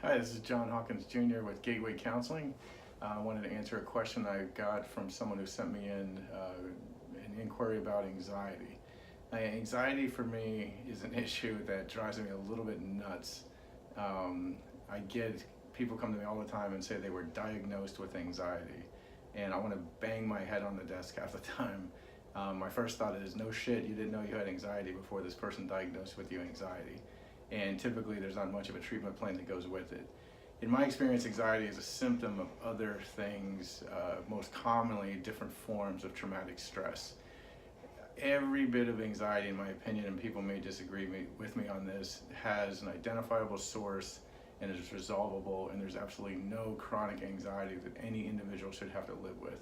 Hi, this is John Hawkins Jr. with Gateway Counseling. I wanted to answer a question I got from someone who sent me in an inquiry about anxiety. Anxiety for me is an issue that drives me a little bit nuts. I get people come to me all the time and say they were diagnosed with anxiety, and I want to bang my head on the desk half the time. My first thought is, no shit, you didn't know you had anxiety before this person diagnosed with you anxiety. And typically there's not much of a treatment plan that goes with it. In my experience, anxiety is a symptom of other things, most commonly different forms of traumatic stress. Every bit of anxiety, in my opinion, and people may disagree with me on this, has an identifiable source and is resolvable, and there's absolutely no chronic anxiety that any individual should have to live with.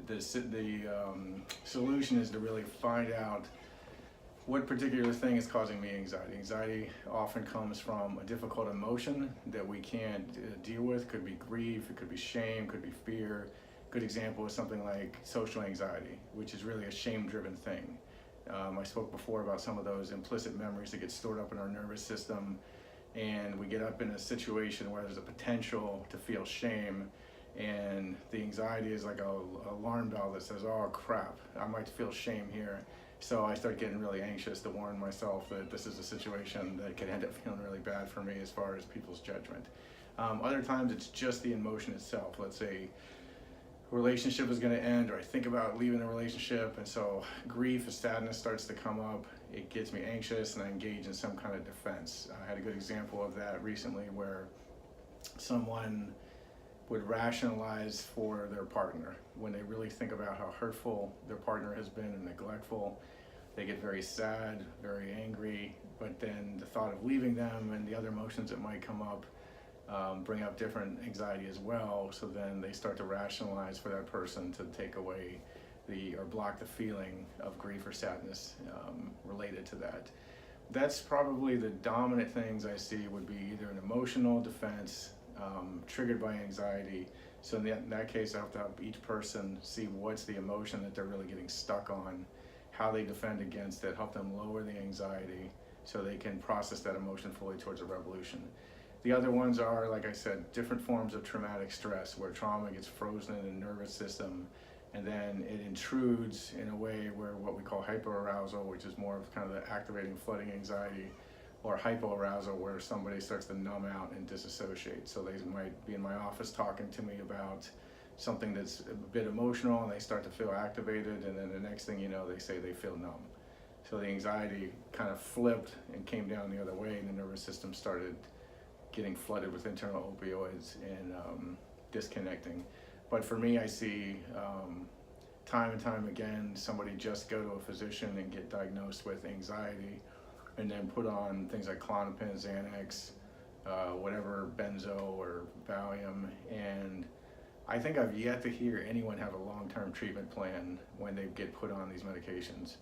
The solution is to really find out what particular thing is causing me anxiety. Anxiety often comes from a difficult emotion that we can't deal with. Could be grief, it could be shame, could be fear. Good example is something like social anxiety, which is really a shame-driven thing. I spoke before about some of those implicit memories that get stored up in our nervous system, and we get up in a situation where there's a potential to feel shame, and the anxiety is like a alarm bell that says, oh crap, I might feel shame here. So I start getting really anxious to warn myself that this is a situation that could end up feeling really bad for me as far as people's judgment. Other times it's just the emotion itself. Let's say a relationship is going to end, or I think about leaving a relationship, and so grief and sadness starts to come up. It gets me anxious and I engage in some kind of defense. I had a good example of that recently where someone would rationalize for their partner when they really think about how hurtful their partner has been and neglectful. They get very sad, very angry, but then the thought of leaving them and the other emotions that might come up bring up different anxiety as well. So then they start to rationalize for that person to take away or block the feeling of grief or sadness related to that. That's probably the dominant things I see would be either an emotional defense triggered by anxiety. So in that case, I have to have each person see what's the emotion that they're really getting stuck on, how they defend against it, help them lower the anxiety so they can process that emotion fully towards a resolution. The other ones are, like I said, different forms of traumatic stress where trauma gets frozen in the nervous system, and then it intrudes in a way where what we call hyperarousal, which is more of kind of the activating, flooding anxiety, or hypoarousal, where somebody starts to numb out and disassociate. So they might be in my office talking to me about something that's a bit emotional, and they start to feel activated, and then the next thing you know, they say they feel numb. So the anxiety kind of flipped and came down the other way, and the nervous system started getting flooded with internal opioids and disconnecting. But for me, I see time and time again, somebody just go to a physician and get diagnosed with anxiety, and then put on things like Klonopin, Xanax, whatever, benzo or Valium, and I think I've yet to hear anyone have a long-term treatment plan when they get put on these medications.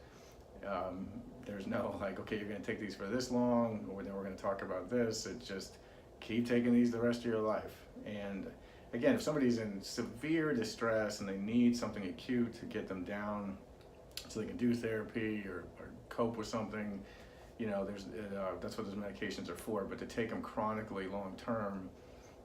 There's no like, okay, you're going to take these for this long, or then we're going to talk about this. It's just keep taking these the rest of your life. And again, if somebody's in severe distress and they need something acute to get them down so they can do therapy or cope with something, you know, that's what those medications are for. But to take them chronically long term,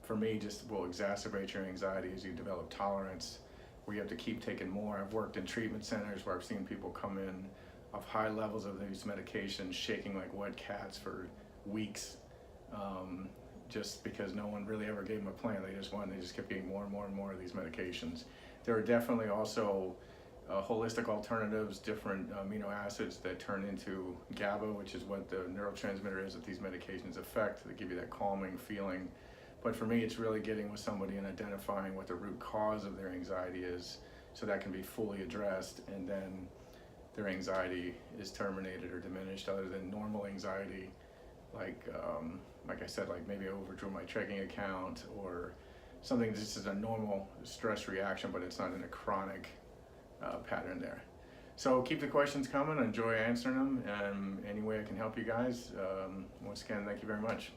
for me, just will exacerbate your anxiety as you develop tolerance, where you have to keep taking more. I've worked in treatment centers where I've seen people come in of high levels of these medications, shaking like wet cats for weeks, just because no one really ever gave them a plan. They just kept getting more and more and more of these medications. There are definitely also holistic alternatives, different amino acids that turn into GABA, which is what the neurotransmitter is that these medications affect, that give you that calming feeling. But for me, it's really getting with somebody and identifying what the root cause of their anxiety is, so that can be fully addressed, and then their anxiety is terminated or diminished. Other than normal anxiety, like I said, like maybe I overdrew my checking account, or something that just is a normal stress reaction, but it's not in a chronic pattern there. So keep the questions coming. I enjoy answering them, and any way I can help you guys. Once again, thank you very much.